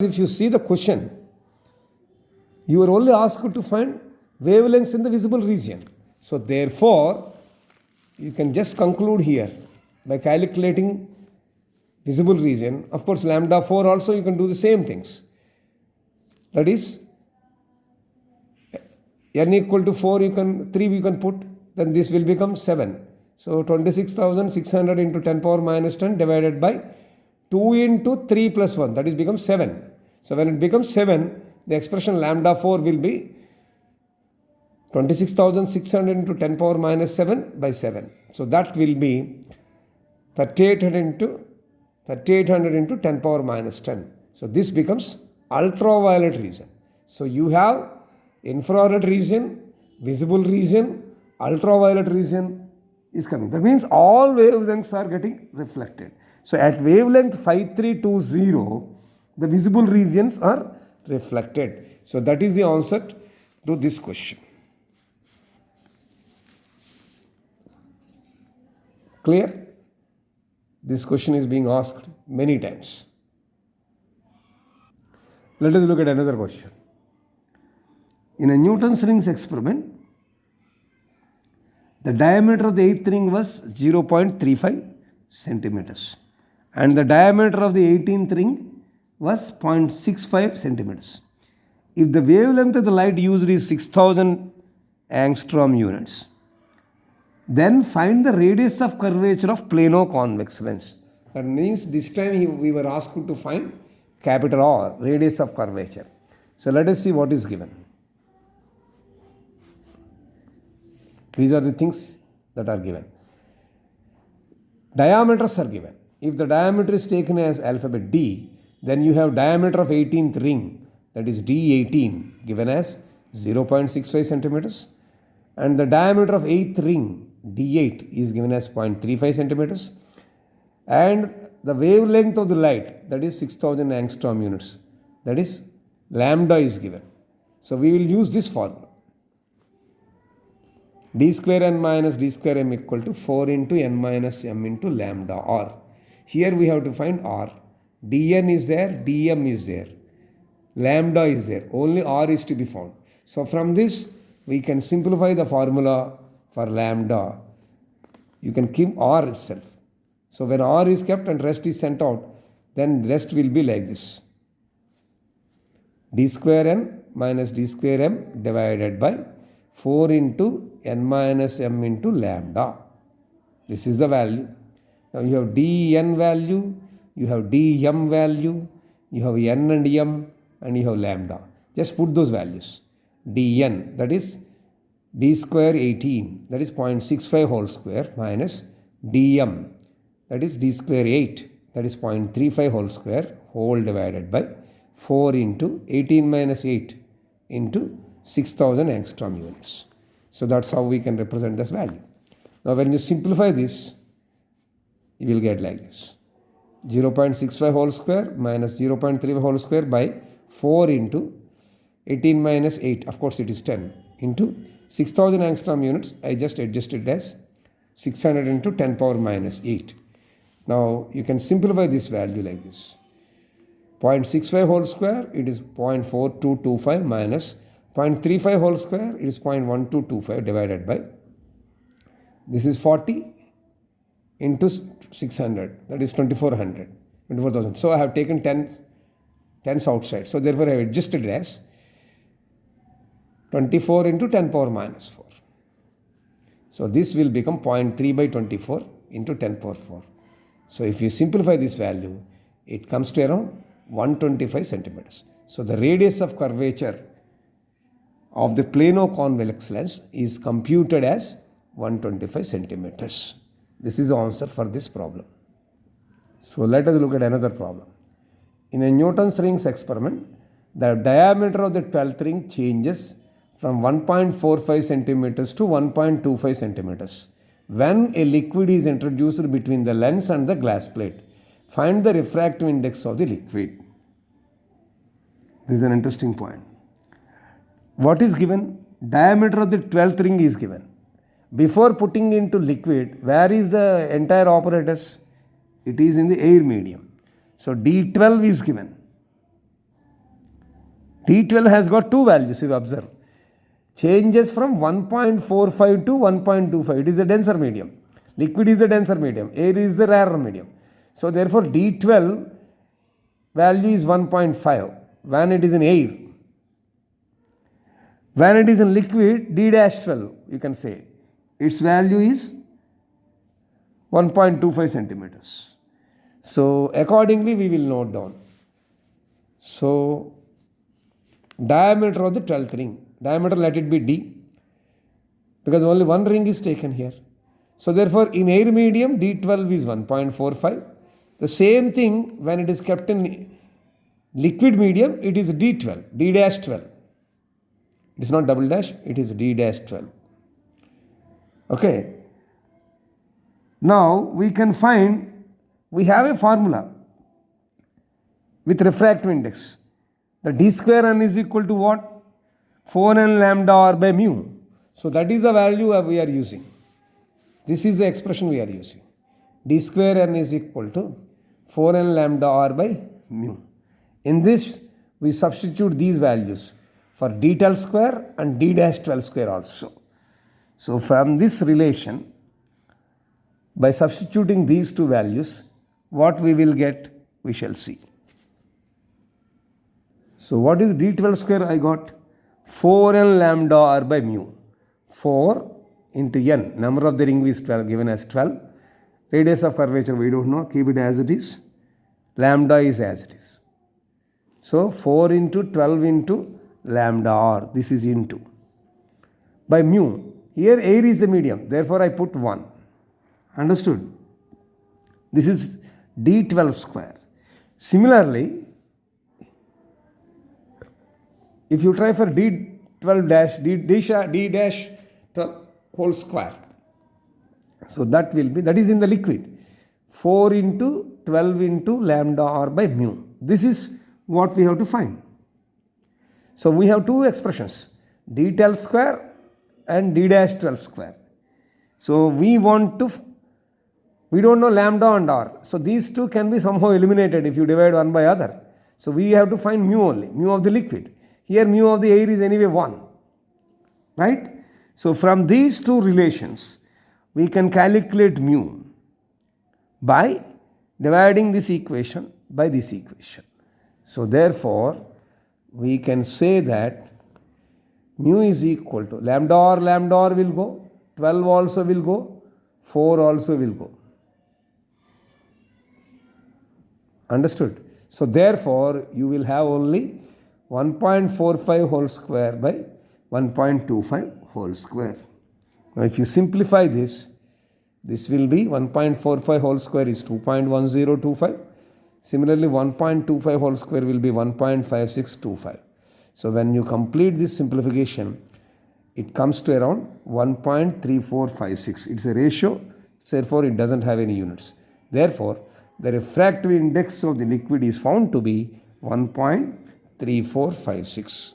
If you see the question, you are only asked to find wavelengths in the visible region. So therefore, you can just conclude here by calculating visible region. Of course, lambda 4 also you can do the same things. That is, n equal to 4 3 you can put, then this will become 7. So 26,600 into 10 power minus 10 divided by 2 into 3 plus 1, that is becomes 7. So when it becomes 7, the expression lambda 4 will be 26,600 into 10 power minus 7 by 7. So that will be 3800 into 10 power minus 10. So this becomes ultraviolet region. So you have infrared region, visible region, ultraviolet region is coming. That means all wavelengths are getting reflected. So at wavelength 5320, the visible regions are reflected. So that is the answer to this question. Clear? This question is being asked many times. Let us look at another question. In a Newton's rings experiment, the diameter of the eighth ring was 0.35 centimeters and the diameter of the 18th ring was 0.65 centimeters. If the wavelength of the light used is 6000 angstrom units, then find the radius of curvature of plano-convex lens. That means this time we were asked to find capital R, radius of curvature. So let us see what is given. These are the things that are given. Diameters are given. If the diameter is taken as alphabet D, then you have diameter of 18th ring, that is D18, given as 0.65 centimeters. And the diameter of 8th ring, D8, is given as 0.35 centimeters. And the wavelength of the light, that is 6000 angstrom units, that is lambda is given. So we will use this formula. D square n minus D square m equal to 4 into n minus m into lambda r. Here we have to find r. dn is there, dm is there, lambda is there, only r is to be found. So from this we can simplify the formula for lambda. You can keep r itself. So when r is kept and rest is sent out, then rest will be like this. D square n minus D square m divided by 4 into n minus m into lambda. This is the value. Now you have dn value, you have dm value, you have n and m, and you have lambda. Just put those values. dn, that is d square 18, that is 0.65 whole square, minus dm, that is d square 8, that is 0.35 whole square, whole divided by 4 into 18 minus 8 into 6000 angstrom units. So that's how we can represent this value. Now when you simplify this, you will get like this. 0.65 whole square minus 0.3 whole square by 4 into 18 minus 8, of course it is 10, into 6000 angstrom units. I just adjusted as 600 into 10 power minus 8. Now you can simplify this value like this. 0.65 whole square, it is 0.4225 minus 0.35 whole square, it is 0.1225 divided by, this is 40 into 600, that is 24,000. So I have taken 10s outside. So therefore I have adjusted it as 24 into 10 power minus 4. So this will become 0.3 by 24 into 10 power 4. So if you simplify this value, it comes to around 125 centimeters. So the radius of curvature of the plano-convex lens is computed as 125 centimeters. This is the answer for this problem. So let us look at another problem. In a Newton's rings experiment, the diameter of the 12th ring changes from 1.45 centimeters to 1.25 centimeters when a liquid is introduced between the lens and the glass plate. Find the refractive index of the liquid. This is an interesting point. What is given? Diameter of the 12th ring is given. Before putting into liquid, where is the entire apparatus? It is in the air medium. So D12 is given. D12 has got two values, if you observe. Changes from 1.45 to 1.25. It is a denser medium. Liquid is a denser medium. Air is the rarer medium. So therefore D12 value is 1.5 when it is in air. When it is in liquid, D-12, you can say, its value is 1.25 centimeters. So accordingly we will note down. So diameter of the 12th ring. Diameter let it be D, because only one ring is taken here. So therefore in air medium D12 is 1.45. The same thing when it is kept in liquid medium, it is D12, D-12. It is not double dash, it is D-12. Okay. Now we can find, we have a formula with refractive index. The d square n is equal to what? 4n lambda r by mu. So that is the value we are using. This is the expression we are using. D square n is equal to 4n lambda r by mu. In this, we substitute these values for d12 square and d-12 square also. So from this relation, by substituting these two values, what we will get, we shall see. So what is d12 square I got? 4n lambda r by mu. 4 into n, number of the ring is 12, given as 12. Radius of curvature we don't know, keep it as it is. Lambda is as it is. So 4 into 12 into lambda r, this is into. By mu, here air is the medium, therefore I put 1. Understood? This is d12 square. Similarly, if you try for d12 dash, d dash 12 whole square, so that will be, that is in the liquid, 4 into 12 into lambda r by mu. This is what we have to find. So we have two expressions, d12 square and d-12 square. So we want to, we don't know lambda and r. So these two can be somehow eliminated if you divide one by other. So we have to find mu only, mu of the liquid. Here mu of the air is anyway 1, right? So from these two relations, we can calculate mu by dividing this equation by this equation. So therefore, we can say that mu is equal to lambda r will go, 12 also will go, 4 also will go. Understood? So therefore, you will have only 1.45 whole square by 1.25 whole square. Now if you simplify this, this will be 1.45 whole square is 2.1025. Similarly, 1.25 whole square will be 1.5625. So when you complete this simplification, it comes to around 1.3456. It's a ratio, therefore it doesn't have any units. Therefore, the refractive index of the liquid is found to be 1.3456.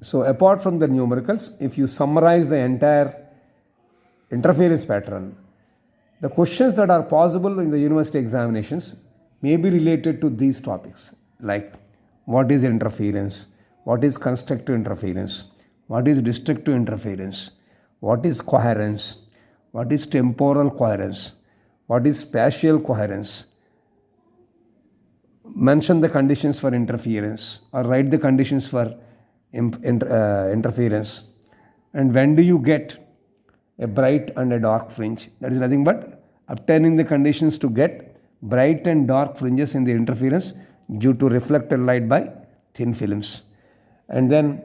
So apart from the numericals, if you summarize the entire interference pattern, the questions that are possible in the university examinations may be related to these topics, like what is interference, what is constructive interference, what is destructive interference, what is coherence, what is temporal coherence, what is spatial coherence. Mention the conditions for interference or write the conditions for interference, and when do you get a bright and a dark fringe. That is nothing but obtaining the conditions to get bright and dark fringes in the interference due to reflected light by thin films. And then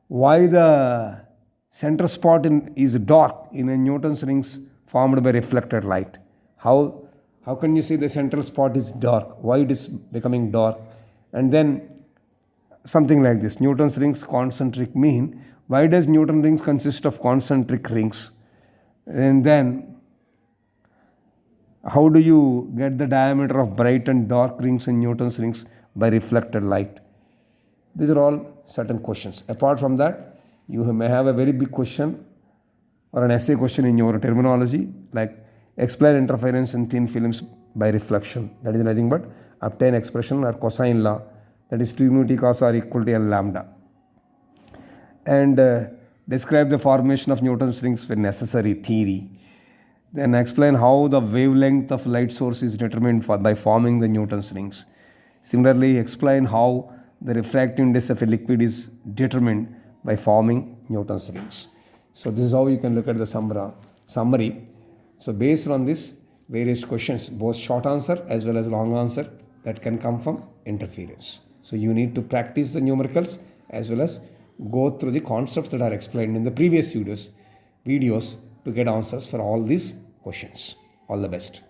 why the center spot is dark in a Newton's rings formed by reflected light. How can you say the central spot is dark? Why it is becoming dark? And then something like this, Newton's rings concentric mean. Why does Newton's rings consist of concentric rings? And then how do you get the diameter of bright and dark rings in Newton's rings by reflected light? These are all certain questions. Apart from that, you may have a very big question or an essay question in your terminology, like explain interference in thin films by reflection. That is nothing but obtain expression or cosine law, that is 2 mu t cos r equal to n lambda. and describe the formation of Newton's rings when necessary theory. Then explain how the wavelength of light source is determined by forming the Newton's rings. Similarly, explain how the refractive index of a liquid is determined by forming Newton's rings. So this is how you can look at the summary. So based on this, various questions, both short answer as well as long answer, that can come from interference. So you need to practice the numericals as well as go through the concepts that are explained in the previous videos to get answers for all these questions. All the best.